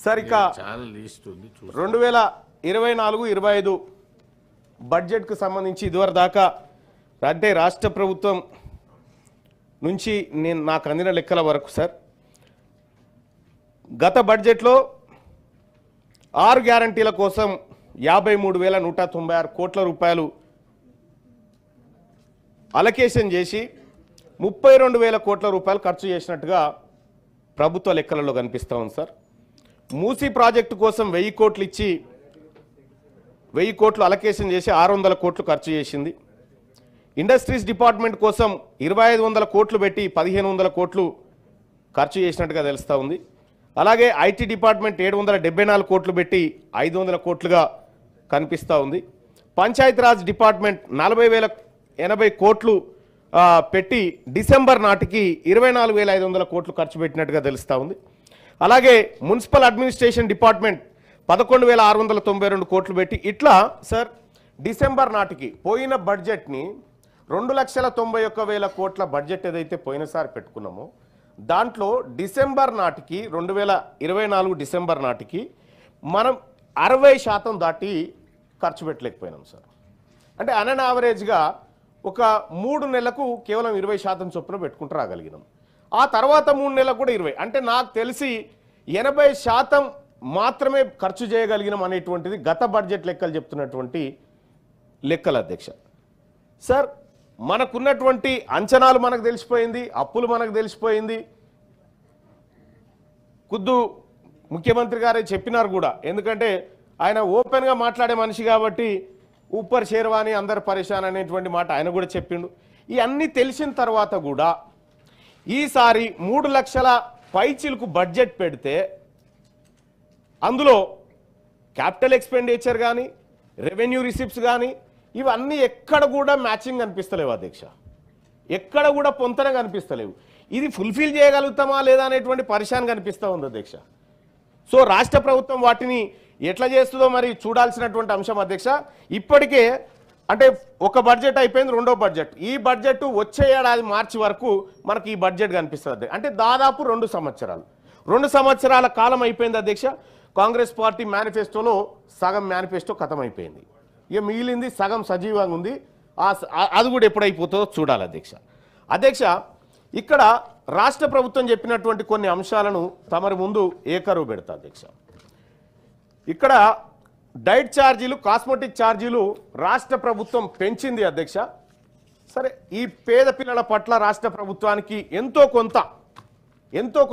Sir ఇక చాలా list ఉంది 2024-25 బడ్జెట్కు సంబంధించి ఇదివరకు దాకా అంటే రాష్ట్ర ప్రభుత్వం నుంచి నాకు అందిన లెక్కల వరకు సార్ గత బడ్జెట్లో 6 గ్యారంటీల కోసం 53,196 కోట్ల రూపాయలు అలొకేషన్ చేసి 32,000 కోట్ల రూపాయలు ఖర్చు చేసినట్టుగా ప్రభుత్వ లెక్కలలో కనిపిస్తూ ఉంది సార్. మూసీ ప్రాజెక్టు కోసం 1000 కోట్లు ఇచ్చి 1000 కోట్లు అలొకేషన్ చేసి 600 కోట్లు ఖర్చు చేసింది. ఇండస్ట్రీస్ డిపార్ట్మెంట్ కోసం 2500 కోట్లు పెట్టి 1500 కోట్లు ఖర్చు చేసినట్టుగా తెలుస్తూ ఉంది. అలాగే ఐటీ డిపార్ట్మెంట్ 774 కోట్లు పెట్టి 500 కోట్లుగా కనిపిస్తూ ఉంది. పంచాయతీరాజ్ డిపార్ట్మెంట్ 40,080 కోట్లు పెట్టి డిసెంబర్ నాటికి 24,500 కోట్లు ఖర్చు పెట్టినట్టుగా తెలుస్తూ ఉంది. అలాగే మున్సిపల్ అడ్మినిస్ట్రేషన్ డిపార్ట్మెంట్ 11,692 కోట్లు పెట్టి ఇట్లా సార్ డిసెంబర్ నాటికి పోయిన బడ్జెట్ని 2,91,000 కోట్ల బడ్జెట్ ఏదైతే పోయినసారి పెట్టుకున్నామో దాంట్లో డిసెంబర్ నాటికి 2024 డిసెంబర్ నాటికి మనం 60% దాటి ఖర్చు పెట్టలేకపోయినాం సార్. అంటే అన్ యావరేజ్గా ఒక 3 నెలలకు కేవలం 20% చొప్పున పెట్టుకుంటూ రాగలిగినాం. ఆ తర్వాత 3 నెలలకు కూడా 20, అంటే నాకు తెలిసి 80% మాత్రమే ఖర్చు చేయగలిగినాం అనేటువంటిది గత బడ్జెట్ లెక్కలు చెప్తున్నటువంటి లెక్కల అధ్యక్ష. సార్ మనకున్నటువంటి అంచనాలు మనకు తెలిసిపోయింది, అప్పులు మనకు తెలిసిపోయింది. ఖుద్దు ముఖ్యమంత్రి గారే చెప్పినారు కూడా, ఎందుకంటే ఆయన ఓపెన్గా మాట్లాడే మనిషి కాబట్టి ఊపర్ షేర్వాణి అందరు పరేషాన్ అనేటువంటి మాట ఆయన కూడా చెప్పిండు. ఇవన్నీ తెలిసిన తర్వాత కూడా ఈసారి 3 లక్షల పైచిలకు బడ్జెట్ పెడితే అందులో క్యాపిటల్ ఎక్స్పెండిచర్ కానీ రెవెన్యూ రిసిప్ట్స్ కానీ ఇవన్నీ ఎక్కడ కూడా మ్యాచింగ్ కనిపిస్తలేవు అధ్యక్ష, ఎక్కడ కూడా పొంతన కనిపిస్తలేవు. ఇది ఫుల్ఫిల్ చేయగలుగుతామా లేదా అనేటువంటి పరిశాన్ కనిపిస్తూ ఉంది అధ్యక్ష. సో రాష్ట్ర ప్రభుత్వం వాటిని ఎట్లా చేస్తుందో మరి చూడాల్సినటువంటి అంశం అధ్యక్ష. ఇప్పటికే అంటే ఒక బడ్జెట్ అయిపోయింది, రెండో బడ్జెట్. ఈ బడ్జెట్ వచ్చే ఏడాది మార్చి వరకు మనకి ఈ బడ్జెట్ కనిపిస్తుంది. అంటే దాదాపు 2 సంవత్సరాల కాలం అయిపోయింది అధ్యక్ష. కాంగ్రెస్ పార్టీ మేనిఫెస్టోలో సగం మేనిఫెస్టో ఖతం అయిపోయింది, ఇక మిగిలింది సగం సజీవంగా ఉంది. అది కూడా ఎప్పుడైపోతుందో చూడాలి అధ్యక్ష. ఇక్కడ రాష్ట్ర ప్రభుత్వం చెప్పినటువంటి కొన్ని అంశాలను తమరి ముందు ఏకరువు పెడతా అధ్యక్ష. ఇక్కడ డైట్ ఛార్జీలు, కాస్మెటిక్ ఛార్జీలు రాష్ట్ర ప్రభుత్వం పెంచింది అధ్యక్ష. సరే, ఈ పేద పిల్లల పట్ల రాష్ట్ర ప్రభుత్వానికి ఎంతో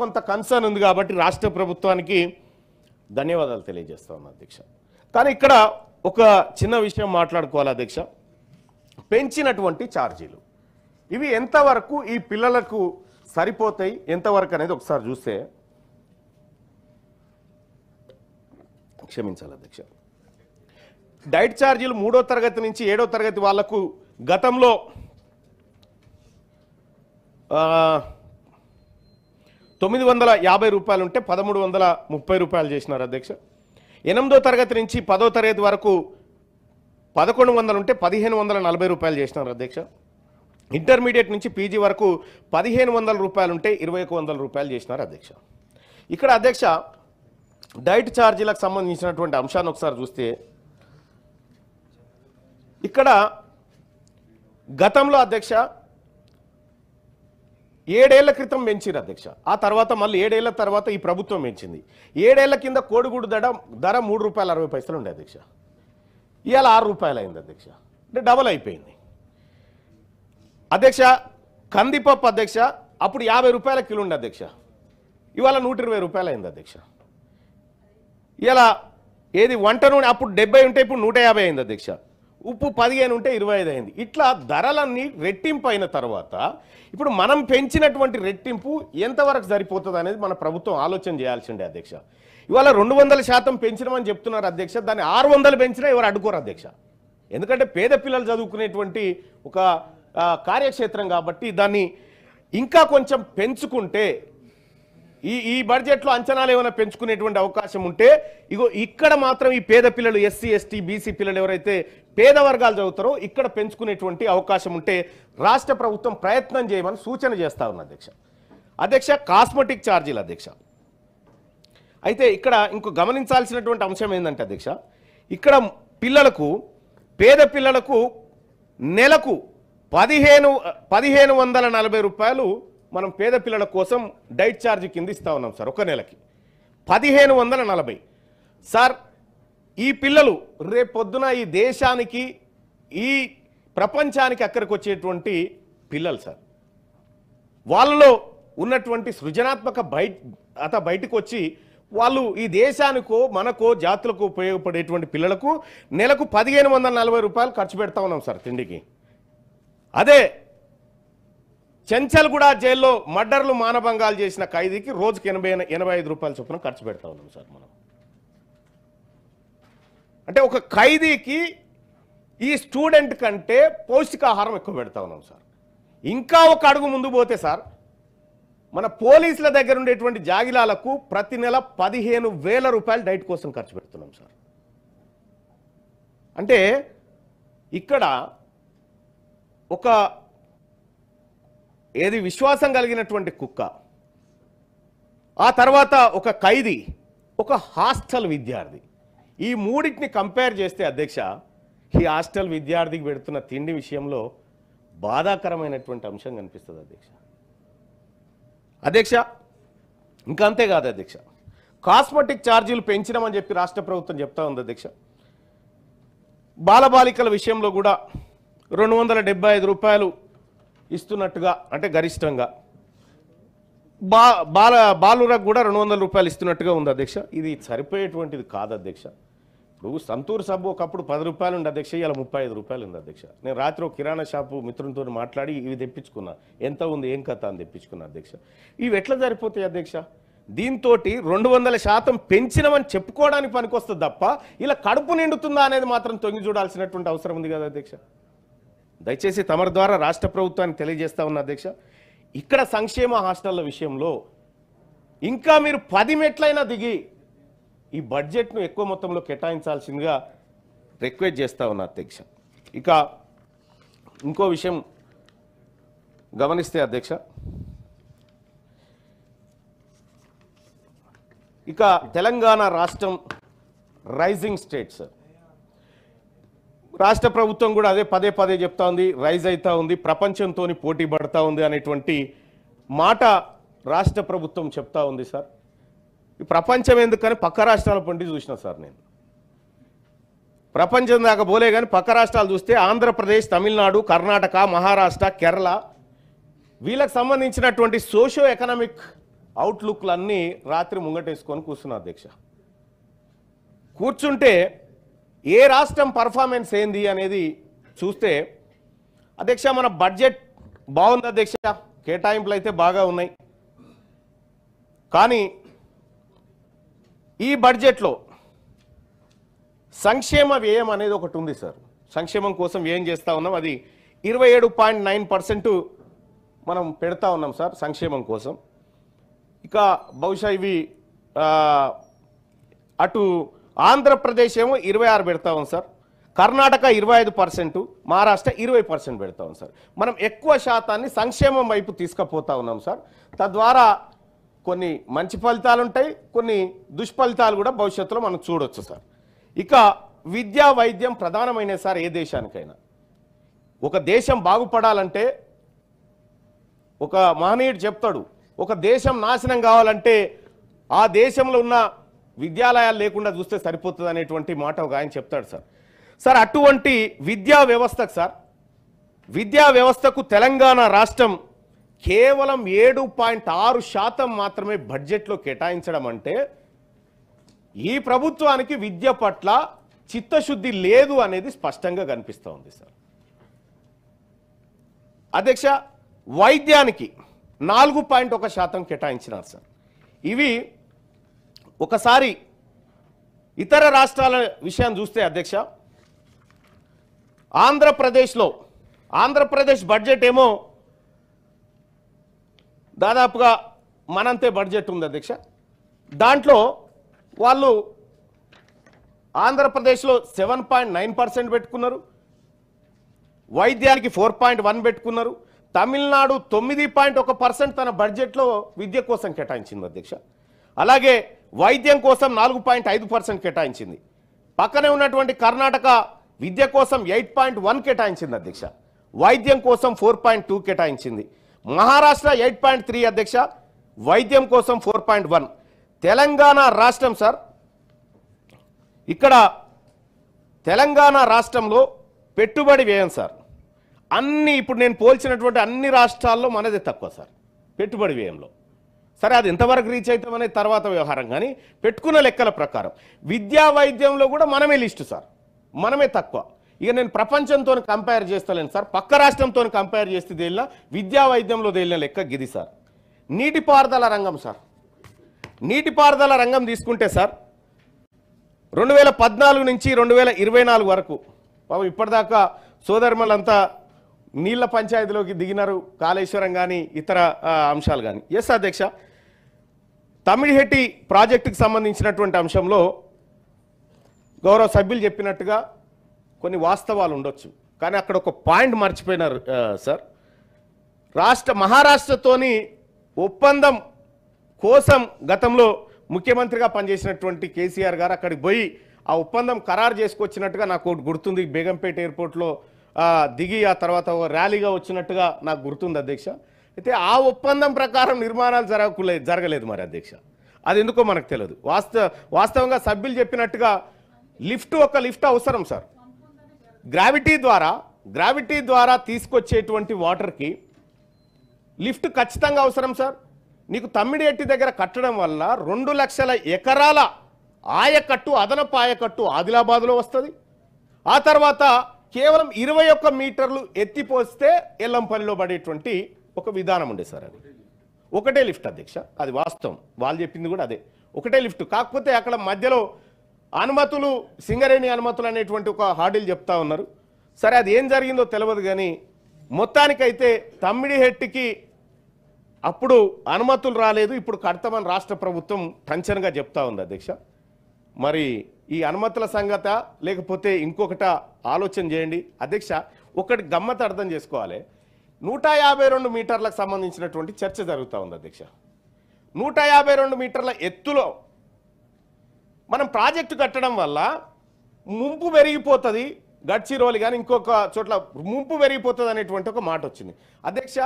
కొంత కన్సర్న్ ఉంది కాబట్టి రాష్ట్ర ప్రభుత్వానికి ధన్యవాదాలు తెలియజేస్తా ఉన్నా అధ్యక్ష. కానీ ఇక్కడ ఒక చిన్న విషయం మాట్లాడుకోవాలి అధ్యక్ష. పెంచినటువంటి ఛార్జీలు ఇవి ఎంతవరకు ఈ పిల్లలకు సరిపోతాయి, ఎంతవరకు అనేది ఒకసారి చూస్తే, క్షమించాలి అధ్యక్ష. డైట్ ఛార్జీలు 3వ తరగతి నుంచి 7వ తరగతి వాళ్లకు గతంలో 950 రూపాయలు ఉంటే 1,330 రూపాయలు చేసినారు అధ్యక్ష. 8వ తరగతి నుంచి 10వ తరగతి వరకు 1,100 ఉంటే 1,540 రూపాయలు చేసినారు అధ్యక్ష. ఇంటర్మీడియట్ నుంచి పీజీ వరకు 1,500 రూపాయలు ఉంటే 2,100 రూపాయలు చేసినారు అధ్యక్ష. ఇక్కడ అధ్యక్ష డైట్ ఛార్జీలకు సంబంధించినటువంటి అంశాన్ని ఒకసారి చూస్తే, ఇక్కడ గతంలో అధ్యక్ష 7 ఏళ్ల క్రితం పెంచారు అధ్యక్ష. ఆ తర్వాత మళ్ళీ 7 ఏళ్ల తర్వాత ఈ ప్రభుత్వం పెంచింది. 7 ఏళ్ల కింద కోడిగుడు ధర ₹3.60 ఉండే అధ్యక్ష. ఇవాళ ₹6 అయింది అధ్యక్ష, అంటే డబల్ అయిపోయింది అధ్యక్ష. కందిపప్పు అధ్యక్ష అప్పుడు ₹50 కిలో ఉండే అధ్యక్ష, ఇవాళ ₹120 అయింది అధ్యక్ష. ఇలా ఏది వంట నూనె అప్పుడు 70 ఉంటే ఇప్పుడు 150 అయింది అధ్యక్ష. ఉప్పు 15 ఉంటే 25 అయింది. ఇట్లా ధరలన్నీ రెట్టింపు అయిన తర్వాత ఇప్పుడు మనం పెంచినటువంటి రెట్టింపు ఎంతవరకు సరిపోతుంది అనేది మన ప్రభుత్వం ఆలోచన చేయాల్సిందే అధ్యక్ష. ఇవాళ 200% పెంచినామని చెప్తున్నారు అధ్యక్ష, దాన్ని 600 పెంచినా ఎవరు అడ్డుకోరు అధ్యక్ష. ఎందుకంటే పేద పిల్లలు చదువుకునేటువంటి ఒక కార్యక్షేత్రం కాబట్టి దాన్ని ఇంకా కొంచెం పెంచుకుంటే ఈ బడ్జెట్లో అంచనాలు ఏమైనా పెంచుకునేటువంటి అవకాశం ఉంటే ఇగో ఇక్కడ మాత్రం ఈ పేద పిల్లలు ఎస్సీ ఎస్టీ బీసీ పిల్లలు ఎవరైతే పేద వర్గాలు చదువుతారో ఇక్కడ పెంచుకునేటువంటి అవకాశం ఉంటే రాష్ట్ర ప్రభుత్వం ప్రయత్నం చేయమని సూచన చేస్తా ఉన్న అధ్యక్ష. కాస్మెటిక్ ఛార్జీలు అధ్యక్ష అయితే ఇక్కడ ఇంకో గమనించాల్సినటువంటి అంశం ఏంటంటే అధ్యక్ష, ఇక్కడ పిల్లలకు, పేద పిల్లలకు నెలకు 1540 రూపాయలు మనం పేద పిల్లల కోసం డైట్ ఛార్జ్ కింద ఇస్తా ఉన్నాం సార్. ఒక నెలకి 1540. సార్ ఈ పిల్లలు రేపొద్దున ఈ దేశానికి, ఈ ప్రపంచానికి అక్కడికి వచ్చేటువంటి పిల్లలు సార్. వాళ్ళలో ఉన్నటువంటి సృజనాత్మక బయటకు వచ్చి వాళ్ళు ఈ దేశానికో మనకో జాతులకు ఉపయోగపడేటువంటి పిల్లలకు నెలకు 1540 రూపాయలు ఖర్చు పెడతా ఉన్నాం సార్ తిండికి. అదే చెంచల్గూడ జైల్లో మర్డర్లు, మానభంగాలు చేసిన ఖైదీకి రోజుకి 85 రూపాయల చొప్పున ఖర్చు పెడతా ఉన్నాం సార్ మనం. అంటే ఒక ఖైదీకి ఈ స్టూడెంట్ కంటే పౌష్టికాహారం ఎక్కువ పెడతా ఉన్నాం సార్. ఇంకా ఒక అడుగు ముందు పోతే సార్, మన పోలీసుల దగ్గర ఉండేటువంటి జాగిలాలకు ప్రతి నెల 15,000 రూపాయలు డైట్ కోసం ఖర్చు పెడుతున్నాం సార్. అంటే ఇక్కడ ఒక విశ్వాసం కలిగినటువంటి కుక్క, ఆ తర్వాత ఒక ఖైదీ, ఒక హాస్టల్ విద్యార్థి, ఈ మూడింటిని కంపేర్ చేస్తే అధ్యక్ష, ఈ హాస్టల్ విద్యార్థికి పెడుతున్న తిండి విషయంలో బాధాకరమైనటువంటి అంశం కనిపిస్తుంది అధ్యక్ష. ఇంకా అంతేకాదు అధ్యక్ష, కాస్మెటిక్ ఛార్జీలు పెంచినామని చెప్పి రాష్ట్ర ప్రభుత్వం చెప్తా ఉంది అధ్యక్ష. బాలబాలికల విషయంలో కూడా 275 రూపాయలు ఇస్తున్నట్టుగా, అంటే గరిష్టంగా, బాలురకు కూడా 200 రూపాయలు ఇస్తున్నట్టుగా ఉంది అధ్యక్ష. ఇది సరిపోయేటువంటిది కాదు అధ్యక్ష. ఇప్పుడు సంతూర్ సబ్బు ఒకప్పుడు 10 రూపాయలు ఉంది అధ్యక్ష, ఇలా 35 రూపాయలు ఉంది అధ్యక్ష. నేను రాత్రి ఒక కిరాణా షాపు మిత్రులతో మాట్లాడి ఇవి తెప్పించుకున్నా, ఎంత ఉంది ఏం కథ అని తెప్పించుకున్నా అధ్యక్ష. ఇవి ఎట్లా సరిపోతాయి అధ్యక్ష? దీంతో 200% పెంచినమని చెప్పుకోవడానికి పనికొస్తుంది తప్ప ఇలా కడుపు నిండుతుందా అనేది మాత్రం తొంగి చూడాల్సినటువంటి అవసరం ఉంది కదా అధ్యక్ష. దయచేసి తమరి ద్వారా రాష్ట్ర ప్రభుత్వానికి తెలియజేస్తా ఉన్నా అధ్యక్ష, ఇక్కడ సంక్షేమ హాస్టళ్ల విషయంలో ఇంకా మీరు 10 మెట్లైనా దిగి ఈ బడ్జెట్ను ఎక్కువ మొత్తంలో కేటాయించాల్సిందిగా రిక్వెస్ట్ చేస్తా ఉన్నా అధ్యక్ష. ఇక ఇంకో విషయం గమనిస్తే అధ్యక్ష, ఇక తెలంగాణ రాష్ట్రం రైజింగ్ స్టేట్ సార్. రాష్ట్ర ప్రభుత్వం కూడా అదే పదే చెప్తా ఉంది, రైజ్ అవుతా ఉంది, ప్రపంచంతో పోటీ పడతా ఉంది అనేటువంటి మాట రాష్ట్ర ప్రభుత్వం చెప్తా ఉంది సార్. ఈ ప్రపంచం ఎందుకని పక్క రాష్ట్రాల పండి చూసిన సార్ నేను. ప్రపంచం దాకా పోలే కానీ పక్క రాష్ట్రాలు చూస్తే ఆంధ్రప్రదేశ్, తమిళనాడు, కర్ణాటక, మహారాష్ట్ర, కేరళ, వీళ్ళకి సంబంధించినటువంటి సోషో ఎకనామిక్ అవుట్లుక్లన్నీ రాత్రి ముంగటేసుకొని కూర్చున్నా అధ్యక్ష. కూర్చుంటే ఏ రాష్ట్రం పర్ఫార్మెన్స్ ఏంది అనేది చూస్తే అధ్యక్ష, మన బడ్జెట్ బాగుంది అధ్యక్ష, కేటాయింపులు అయితే బాగా ఉన్నాయి. కానీ ఈ బడ్జెట్లో సంక్షేమ వ్యయం అనేది ఒకటి ఉంది సార్. సంక్షేమం కోసం వ్యయం చేస్తూ ఉన్నాం, అది 27.9% మనం పెడతా ఉన్నాం సార్ సంక్షేమం కోసం. ఇక బహుశా ఇవి అటు ఆంధ్రప్రదేశ్ ఏమో 26 పెడతా ఉన్నాం సార్, కర్ణాటక 25%, మహారాష్ట్ర 20% పెడతా ఉన్నాం సార్. మనం ఎక్కువ శాతాన్ని సంక్షేమం వైపు తీసుకుపోతా ఉన్నాం సార్. తద్వారా కొన్ని మంచి ఫలితాలు ఉంటాయి, కొన్ని దుష్ఫలితాలు కూడా భవిష్యత్తులో మనం చూడొచ్చు సార్. ఇక విద్యా, వైద్యం ప్రధానమైన సార్ ఏ దేశానికైనా. ఒక దేశం బాగుపడాలంటే ఒక మహనీయుడు చెప్తాడు, ఒక దేశం నాశనం కావాలంటే ఆ దేశంలో ఉన్న విద్యాలయాలు లేకుండా చూస్తే సరిపోతుంది అనేటువంటి మాట ఒక ఆయన చెప్తాడు సార్. సార్ అటువంటి విద్యా వ్యవస్థకు సార్, విద్యా వ్యవస్థకు తెలంగాణ రాష్ట్రం కేవలం 7.6% మాత్రమే బడ్జెట్లో కేటాయించడం అంటే ఈ ప్రభుత్వానికి విద్య పట్ల చిత్తశుద్ధి లేదు అనేది స్పష్టంగా కనిపిస్తూ ఉంది సార్. అధ్యక్ష, వైద్యానికి 4.1% కేటాయించినారు సార్. ఇవి ఒకసారి ఇతర రాష్ట్రాల విషయాన్ని చూస్తే అధ్యక్ష, ఆంధ్రప్రదేశ్ బడ్జెట్ ఏమో దాదాపుగా మనంతే బడ్జెట్ ఉంది అధ్యక్ష. దాంట్లో వాళ్ళు ఆంధ్రప్రదేశ్లో 7.9% పెట్టుకున్నారు, వైద్యానికి 4.1 పెట్టుకున్నారు. తమిళనాడు 9.1% తన బడ్జెట్లో విద్య కోసం కేటాయించింది అధ్యక్ష. అలాగే వైద్యం కోసం 4.5% కేటాయించింది. పక్కనే ఉన్నటువంటి కర్ణాటక విద్య కోసం 8.1 కేటాయించింది అధ్యక్ష. వైద్యం కోసం 4.2 కేటాయించింది. మహారాష్ట్ర 8.3 అధ్యక్ష, వైద్యం కోసం 4.1. తెలంగాణ రాష్ట్రం సార్, ఇక్కడ తెలంగాణ రాష్ట్రంలో పెట్టుబడి వ్యయం సార్ అన్ని ఇప్పుడు నేను పోల్చినటువంటి అన్ని రాష్ట్రాల్లో మనదే తక్కువ సార్ పెట్టుబడి వ్యయంలో. సరే అది ఎంతవరకు రీచ్ అవుతామనే తర్వాత వ్యవహారం, కానీ పెట్టుకున్న లెక్కల ప్రకారం విద్యా వైద్యంలో కూడా మనమే లిస్టు సార్, మనమే తక్కువ. ఇక నేను ప్రపంచంతో కంపేర్ చేస్తలేను సార్, పక్క రాష్ట్రంతో కంపేర్ చేస్తే తేలిన విద్యా వైద్యంలో తేలిన లెక్క గిది సార్. నీటిపారుదల రంగం సార్, నీటిపారుదల రంగం తీసుకుంటే సార్ 2014 నుంచి 2024 వరకు పాపం ఇప్పటిదాకా సోదరులంతా నీళ్ల పంచాయతీలోకి దిగినారు, కాళేశ్వరం కానీ ఇతర అంశాలు కానీ. ఎస్ అధ్యక్ష, తమిళహెట్టి ప్రాజెక్టుకి సంబంధించినటువంటి అంశంలో గౌరవ సభ్యులు చెప్పినట్టుగా కొన్ని వాస్తవాలు ఉండొచ్చు, కానీ అక్కడ ఒక పాయింట్ మర్చిపోయినారు సార్. మహారాష్ట్రతోని ఒప్పందం కోసం గతంలో ముఖ్యమంత్రిగా పనిచేసినటువంటి కేసీఆర్ గారు అక్కడికి పోయి ఆ ఒప్పందం ఖరారు చేసుకొచ్చినట్టుగా నాకు గుర్తుంది. బేగంపేట ఎయిర్పోర్ట్లో దిగి ఆ తర్వాత ర్యాలీగా వచ్చినట్టుగా నాకు గుర్తుంది అధ్యక్ష. అయితే ఆ ఒప్పందం ప్రకారం నిర్మాణాలు జరగలేదు మరి అధ్యక్ష, అది ఎందుకో మనకు తెలియదు. వాస్తవంగా సభ్యులు చెప్పినట్టుగా ఒక లిఫ్ట్ అవసరం సార్. గ్రావిటీ ద్వారా తీసుకొచ్చేటువంటి వాటర్కి లిఫ్ట్ ఖచ్చితంగా అవసరం సార్. నీకు తమ్మిడిహెట్టి దగ్గర కట్టడం వల్ల 2 లక్షల ఎకరాల ఆయకట్టు, అదనపు ఆయకట్టు ఆదిలాబాద్లో వస్తుంది. ఆ తర్వాత కేవలం 21 మీటర్లు ఎత్తిపోస్తే ఎల్లంపల్లిలో పడేటువంటి ఒక విధానం ఉండే సార్. అది ఒకటే లిఫ్ట్ అధ్యక్ష, అది వాస్తవం, వాళ్ళు చెప్పింది కూడా అదే, ఒకటే లిఫ్ట్. కాకపోతే అక్కడ మధ్యలో అనుమతులు, సింగరేణి అనుమతులు అనేటువంటి ఒక హార్డిల్ చెప్తా ఉన్నారు. సరే అది ఏం జరిగిందో తెలియదు, కానీ మొత్తానికైతే తమ్మిడిహెట్టికి అప్పుడు అనుమతులు రాలేదు, ఇప్పుడు కడతామని రాష్ట్ర ప్రభుత్వం టెన్షన్గా చెప్తా ఉంది అధ్యక్ష. మరి ఈ అనుమతుల సంగత లేకపోతే ఇంకొకట ఆలోచన చేయండి అధ్యక్ష. ఒకటి గమ్మత్ అర్థం చేసుకోవాలి, 152 మీటర్లకు సంబంధించినటువంటి చర్చ జరుగుతూ ఉంది అధ్యక్ష. 152 మీటర్ల ఎత్తులో మనం ప్రాజెక్టు కట్టడం వల్ల ముంపు పెరిగిపోతుంది, గడ్చిరోలి కానీ ఇంకొక చోట్ల ముంపు పెరిగిపోతుంది అనేటువంటి ఒక మాట వచ్చింది అధ్యక్ష.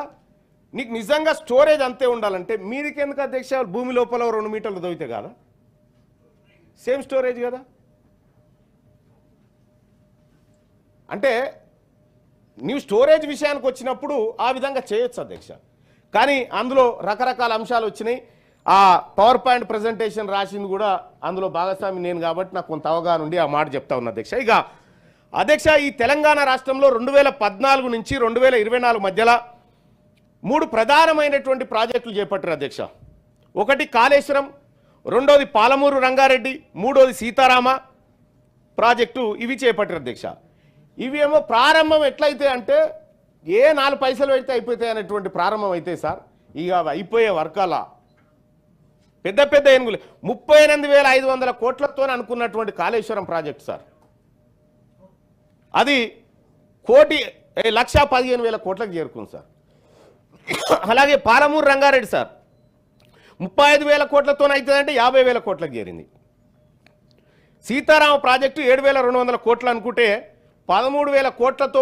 నీకు నిజంగా స్టోరేజ్ అంతే ఉండాలంటే మీదికి ఎందుకు అధ్యక్ష? భూమి లోపల 2 మీటర్లు దొరికితే కదా సేమ్ స్టోరేజ్ కదా. అంటే నీవు స్టోరేజ్ విషయానికి వచ్చినప్పుడు ఆ విధంగా చేయొచ్చు అధ్యక్ష, కానీ అందులో రకరకాల అంశాలు వచ్చినాయి. ఆ పవర్ పాయింట్ ప్రజెంటేషన్ రాసింది కూడా అందులో భాగస్వామి నేను కాబట్టి నాకు కొంత అవగాహన ఉండి ఆ మాట చెప్తా ఉన్నా అధ్యక్ష. ఇక అధ్యక్ష, ఈ తెలంగాణ రాష్ట్రంలో 2014 నుంచి 2024 మధ్యలో 3 ప్రధానమైనటువంటి ప్రాజెక్టులు చేపట్టారు అధ్యక్ష. ఒకటి కాళేశ్వరం, రెండోది పాలమూరు రంగారెడ్డి, మూడోది సీతారామ ప్రాజెక్టు, ఇవి చేపట్టారు అధ్యక్ష. ఇవి ఏమో ప్రారంభం ఎట్లయితే అంటే 4 పైసలు పెడితే అయిపోతాయి అనేటువంటి ప్రారంభం అయితే సార్, ఇక అయిపోయే వర్కాల పెద్ద పెద్ద ఏనుగులు 38,500 కోట్లతో అనుకున్నటువంటి కాళేశ్వరం ప్రాజెక్టు సార్, అది 1,15,000 కోట్లకు చేరుకుంది సార్. అలాగే పాలమూరు రంగారెడ్డి సార్ 35,000 కోట్లతో అవుతుందంటే 50,000 కోట్లకు చేరింది. సీతారామ ప్రాజెక్టు 7,200 కోట్లు అనుకుంటే 13,000 కోట్లతో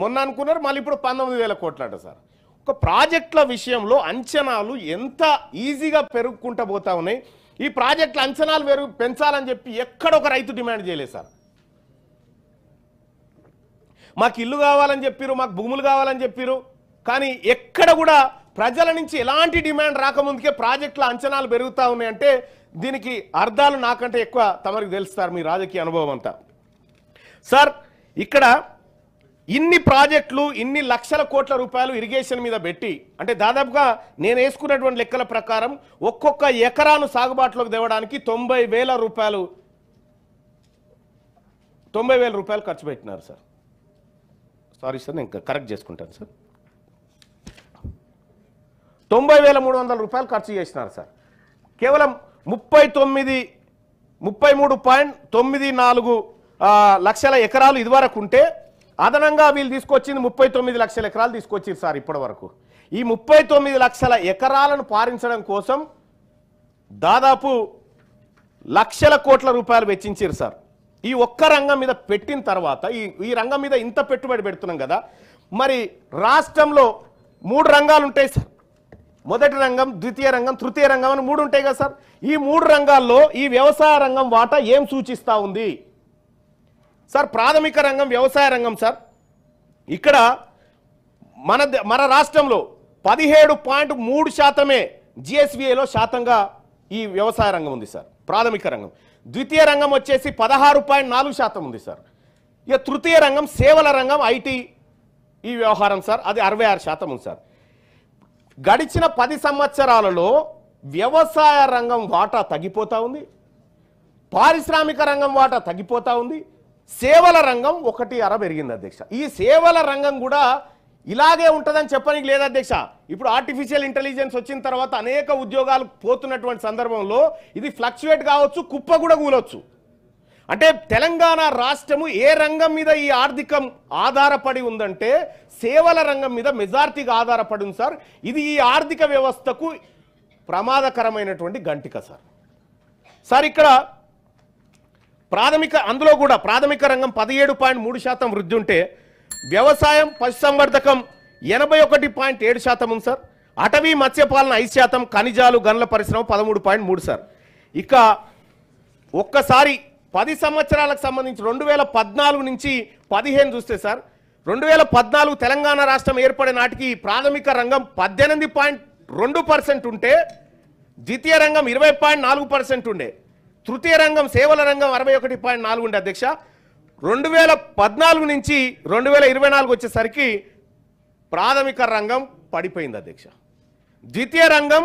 మొన్న అనుకున్నారు, మళ్ళీ ఇప్పుడు 19,000 కోట్లు అంట సార్. ఒక ప్రాజెక్టుల విషయంలో అంచనాలు ఎంత ఈజీగా పెరుగుకుంటూ పోతా ఉన్నాయి. ఈ ప్రాజెక్టుల అంచనాలు పెంచాలని చెప్పి ఎక్కడ ఒక రైతు డిమాండ్ చేయలేదు సార్. మాకు ఇల్లు కావాలని చెప్పారు, మాకు భూములు కావాలని చెప్పారు, కానీ ఎక్కడ కూడా ప్రజల నుంచి ఎలాంటి డిమాండ్ రాకముందుకే ప్రాజెక్టుల అంచనాలు పెరుగుతూ ఉన్నాయంటే దీనికి అర్థాలు నాకంటే ఎక్కువ తమరికి తెలుస్తారు మీ రాజకీయ అనుభవం అంతా. సార్ ఇక్కడ ఇన్ని ప్రాజెక్టులు, ఇన్ని లక్షల కోట్ల రూపాయలు ఇరిగేషన్ మీద పెట్టి, అంటే దాదాపుగా నేను వేసుకున్నటువంటి లెక్కల ప్రకారం ఒక్కొక్క ఎకరాను సాగుబాటులోకి తేవడానికి 90,000 రూపాయలు ఖర్చు పెట్టినారు సార్. సారీ సార్, నేను కరెక్ట్ చేసుకుంటాను సార్. 90,300 రూపాయలు ఖర్చు చేసినారు సార్. కేవలం 33.94 లక్షల ఎకరాలు ఇదివరకు ఉంటే అదనంగా వీళ్ళు తీసుకొచ్చింది 39 లక్షల ఎకరాలు తీసుకొచ్చారు సార్ ఇప్పటి వరకు. ఈ 39 లక్షల ఎకరాలను పారించడం కోసం దాదాపు లక్షల కోట్ల రూపాయలు వెచ్చించారు సార్. ఈ ఒక్క రంగం మీద పెట్టిన తర్వాత ఈ రంగం మీద ఇంత పెట్టుబడి పెడుతున్నాం కదా, మరి రాష్ట్రంలో 3 రంగాలు ఉంటాయి సార్. మొదటి రంగం, ద్వితీయ రంగం, తృతీయ రంగం అని 3 ఉంటాయి కదా సార్. ఈ 3 రంగాల్లో ఈ వ్యవసాయ రంగం వాటా ఏం సూచిస్తూ ఉంది సార్? ప్రాథమిక రంగం వ్యవసాయ రంగం సార్. ఇక్కడ మన రాష్ట్రంలో 17.3% జిఎస్విఏలో శాతంగా ఈ వ్యవసాయ రంగం ఉంది సార్, ప్రాథమిక రంగం. ద్వితీయ రంగం వచ్చేసి 16.4% ఉంది సార్. ఇక తృతీయ రంగం సేవల రంగం, ఐటీ ఈ వ్యవహారం సార్, అది 66% ఉంది సార్. గడిచిన 10 సంవత్సరాలలో వ్యవసాయ రంగం వాటా తగ్గిపోతూ ఉంది, పారిశ్రామిక రంగం వాటా తగ్గిపోతూ ఉంది, సేవల రంగం 1.6 పెరిగింది అధ్యక్ష. ఈ సేవల రంగం కూడా ఇలాగే ఉంటుందని చెప్పడానికి లేదు అధ్యక్ష. ఇప్పుడు ఆర్టిఫిషియల్ ఇంటెలిజెన్స్ వచ్చిన తర్వాత అనేక ఉద్యోగాలు పోతున్నటువంటి సందర్భంలో ఇది ఫ్లక్చువేట్ కావచ్చు, కుప్ప కూడా కూలొచ్చు. అంటే తెలంగాణ రాష్ట్రము ఏ రంగం మీద ఈ ఆర్థికం ఆధారపడి ఉందంటే సేవల రంగం మీద మెజారిటీగా ఆధారపడి ఉంది సార్. ఇది ఈ ఆర్థిక వ్యవస్థకు ప్రమాదకరమైనటువంటి గంటిక సార్. సార్ ఇక్కడ అందులో కూడా ప్రాథమిక రంగం 17.3% వృద్ధి ఉంటే వ్యవసాయం పశుసంవర్ధకం 81.7% ఉంది సార్. అటవీ మత్స్యపాలన 5%, ఖనిజాలు గనుల పరిశ్రమ 13.3 సార్. ఇక ఒక్కసారి 10 సంవత్సరాలకు సంబంధించి 2014 నుంచి 15 చూస్తే సార్, 2014 తెలంగాణ రాష్ట్రం ఏర్పడే నాటికి ప్రాథమిక రంగం 18.2% ఉంటే ద్వితీయ రంగం 20.4% ఉండే, తృతీయ రంగం సేవల రంగం 61.4 ఉండే అధ్యక్ష. 2014 నుంచి 2024 వచ్చేసరికి ప్రాథమిక రంగం పడిపోయింది అధ్యక్ష. ద్వితీయ రంగం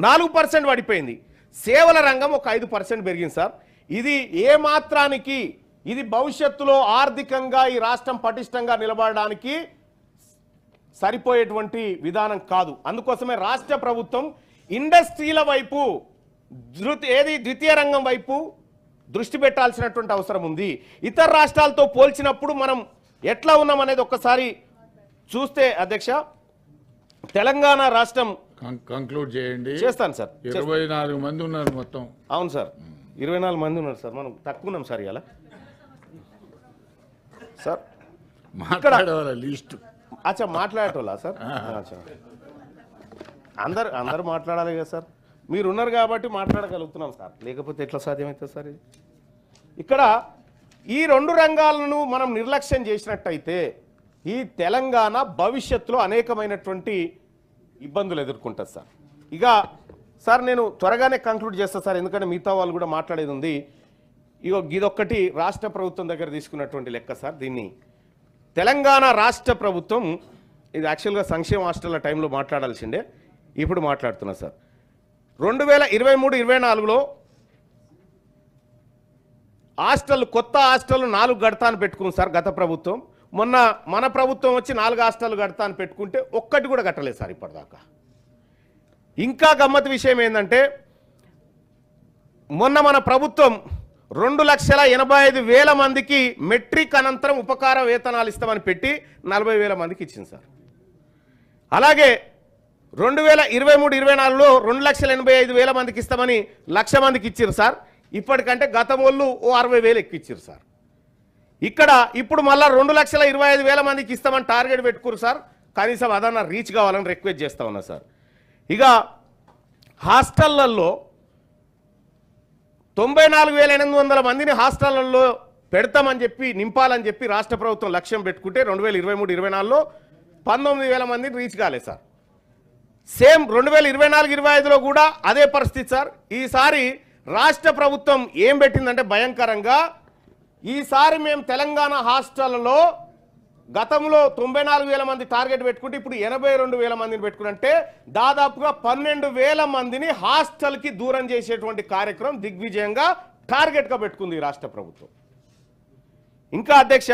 4% పడిపోయింది, సేవల రంగం ఒక 5% పెరిగింది సార్. ఇది ఏ మాత్రానికి ఇది భవిష్యత్తులో ఆర్థికంగా ఈ రాష్ట్రం పటిష్టంగా నిలబడడానికి సరిపోయేటువంటి విధానం కాదు. అందుకోసమే రాష్ట్ర ప్రభుత్వం ఇండస్ట్రీల వైపు ద్వితీయ రంగం వైపు దృష్టి పెట్టాల్సినటువంటి అవసరం ఉంది. ఇతర రాష్ట్రాలతో పోల్చినప్పుడు మనం ఎట్లా ఉన్నాం అనేది ఒక్కసారి చూస్తే అధ్యక్ష, తెలంగాణ రాష్ట్రం కంక్లూడ్ చేయండి. చేస్తాను సార్. 24 మంది ఉన్నారు మొత్తం. అవును సార్, 24 మంది ఉన్నారు సార్. మనం తక్కువ ఉన్నాం సార్ ఇలా సార్. మాట్లాడేవాళ్ళ లిస్ట్ అచ్చా మాట్లాడేటోళ్ళా సార్? అచ్చా అందరు మాట్లాడాలి కదా సార్. మీరు ఉన్నారు కాబట్టి మాట్లాడగలుగుతున్నాం సార్, లేకపోతే ఎట్లా సాధ్యమవుతుంది సార్? ఇది ఇక్కడ ఈ 2 రంగాలను మనం నిర్లక్ష్యం చేసినట్టయితే ఈ తెలంగాణ భవిష్యత్తులో అనేకమైనటువంటి ఇబ్బందులు ఎదుర్కొంటుంది సార్. ఇక సార్ నేను త్వరగానే కంక్లూడ్ చేస్తాను సార్, ఎందుకంటే మిగతా వాళ్ళు కూడా మాట్లాడేది ఉంది. ఇదొక్కటి రాష్ట్ర ప్రభుత్వం దగ్గర తీసుకున్నటువంటి లెక్క సార్. దీన్ని తెలంగాణ రాష్ట్ర ప్రభుత్వం ఇది యాక్చువల్గా సంక్షేమ హాస్టళ్ల టైంలో మాట్లాడాల్సిందే, ఇప్పుడు మాట్లాడుతున్నా సార్. 2023-24లో కొత్త హాస్టల్ 4 గడతాను పెట్టుకుంది సార్ గత ప్రభుత్వం. మొన్న మన ప్రభుత్వం వచ్చి 4 హాస్టల్ గడతాను పెట్టుకుంటే ఒక్కటి కూడా కట్టలేదు సార్ ఇప్పటిదాకా. ఇంకా గమ్మత్ విషయం ఏంటంటే మొన్న మన ప్రభుత్వం 2,85,000 మందికి మెట్రిక్ అనంతరం ఉపకార వేతనాలు ఇస్తామని పెట్టి 40,000 మందికి ఇచ్చింది సార్. అలాగే 2023-24లో 2,85,000 మందికి ఇస్తామని 1,00,000 మందికి ఇచ్చారు సార్. ఇప్పటికంటే గతం వాళ్ళు 60,000 ఎక్కిచ్చారు సార్. ఇక్కడ ఇప్పుడు మళ్ళీ 2,25,000 మందికి ఇస్తామని టార్గెట్ పెట్టుకురు సార్. కనీసం అదన్నా రీచ్ కావాలని రిక్వెస్ట్ చేస్తా ఉన్నా సార్. ఇక హాస్టళ్లలో 94,800 మందిని హాస్టళ్లలో పెడతామని చెప్పి నింపాలని చెప్పి రాష్ట్ర ప్రభుత్వం లక్ష్యం పెట్టుకుంటే 2023-24లో 19,000 మందిని రీచ్ కాలేదు సార్. సేమ్ 2024-25లో కూడా అదే పరిస్థితి సార్. ఈసారి రాష్ట్ర ప్రభుత్వం ఏం పెట్టిందంటే భయంకరంగా, ఈసారి మేము తెలంగాణ హాస్టళ్లలో గతంలో 94,000 మంది టార్గెట్ పెట్టుకుంటే ఇప్పుడు 82,000 మందిని పెట్టుకుంటే దాదాపుగా 12,000 మందిని హాస్టల్కి దూరం చేసేటువంటి కార్యక్రమం దిగ్విజయంగా టార్గెట్గా పెట్టుకుంది రాష్ట్ర ప్రభుత్వం. ఇంకా అధ్యక్ష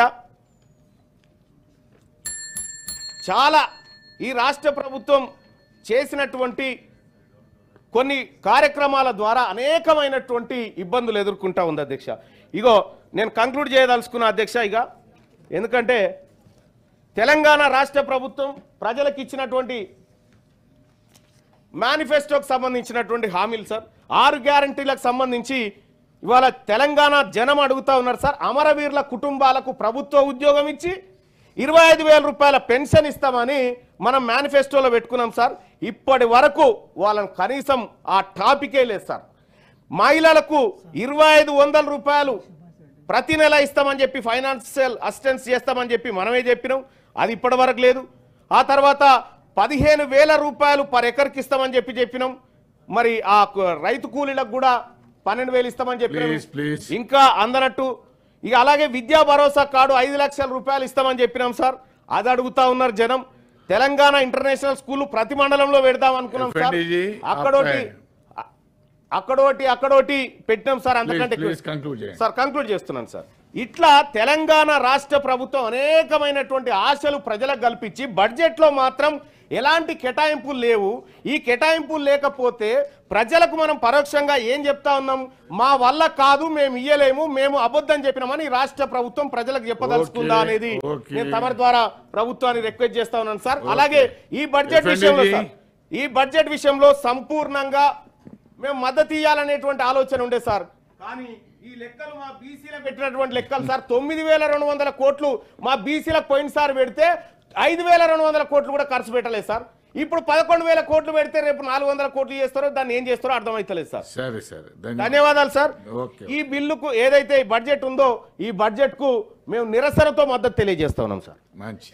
చాలా ఈ రాష్ట్ర ప్రభుత్వం చేసినటువంటి కొన్ని కార్యక్రమాల ద్వారా అనేకమైనటువంటి ఇబ్బందులు ఎదుర్కొంటా ఉంది అధ్యక్ష. ఇగో నేను కంక్లూడ్ చేయదలుచుకున్నా అధ్యక్ష. ఎందుకంటే తెలంగాణ రాష్ట్ర ప్రభుత్వం ప్రజలకు ఇచ్చినటువంటి మేనిఫెస్టోకి సంబంధించినటువంటి హామీలు సార్, 6 గ్యారంటీలకు సంబంధించి ఇవాళ తెలంగాణ జనం అడుగుతా ఉన్నారు సార్. అమరవీరుల కుటుంబాలకు ప్రభుత్వ ఉద్యోగం ఇచ్చి 25,000 రూపాయల పెన్షన్ ఇస్తామని మనం మేనిఫెస్టోలో పెట్టుకున్నాం సార్. ఇప్పటి వరకు వాళ్ళని కనీసం ఆ టాపికే లేదు సార్. మహిళలకు 2,500 రూపాయలు ప్రతి నెల ఇస్తామని చెప్పి ఫైనాన్షియల్ అసిస్టెన్స్ చేస్తామని చెప్పి మనమే చెప్పినాం, అది ఇప్పటి వరకు లేదు. ఆ తర్వాత 15,000 రూపాయలు పర్ ఎకర్కి ఇస్తామని చెప్పినాం. మరి ఆ రైతు కూలీలకు కూడా 12,000 ఇస్తామని చెప్పినాం, ప్లీజ్. ఇంకా అందనట్టు. ఇక అలాగే విద్యా భరోసా కార్డు 5 లక్షల రూపాయలు ఇస్తామని చెప్పినాం సార్, అది అడుగుతా ఉన్నారు జనం. తెలంగాణ ఇంటర్నేషనల్ స్కూల్ ప్రతి మండలంలో పెడదాం అనుకున్నాం సార్, అక్కడోటి పెట్టినాం సార్. అంతకంటే సార్ కంక్లూడ్ చేస్తున్నాను సార్. ఇట్లా తెలంగాణ రాష్ట్ర ప్రభుత్వం అనేకమైనటువంటి ఆశలు ప్రజలకు కల్పించి బడ్జెట్లో మాత్రం ఎలాంటి కేటాయింపులు లేవు. ఈ కేటాయింపులు లేకపోతే ప్రజలకు మనం పరోక్షంగా ఏం చెప్తా ఉన్నాం, మా వల్ల కాదు, మేము ఇయ్యలేము, మేము అబద్ధం చెప్పినామని రాష్ట్ర ప్రభుత్వం ప్రజలకు చెప్పదలుచుకుందా అనేది నేను తమరి ద్వారా ప్రభుత్వాన్ని రిక్వెస్ట్ చేస్తా ఉన్నాను సార్. అలాగే ఈ బడ్జెట్ విషయంలో సంపూర్ణంగా మేము మద్దతు ఇవ్వాలనేటువంటి ఆలోచన ఉండే సార్. కానీ ఈ లెక్కలు మా బీసీలకు పెట్టినటువంటి లెక్కలు సార్. 9,200 కోట్లు మా బీసీలకు పోయినసారి పెడితే 5,200 కోట్లు కూడా ఖర్చు పెట్టలేదు సార్. ఇప్పుడు 11,000 కోట్లు పెడితే రేపు 400 కోట్లు చేస్తారో దాన్ని ఏం చేస్తారో అర్థమైతలేదు సార్. సరే ధన్యవాదాలు సార్. ఈ బిల్లుకు ఏదైతే ఈ బడ్జెట్ ఉందో ఈ బడ్జెట్ కు మేము నిరసనతో మద్దతు తెలియజేస్తా ఉన్నాం సార్. మంచి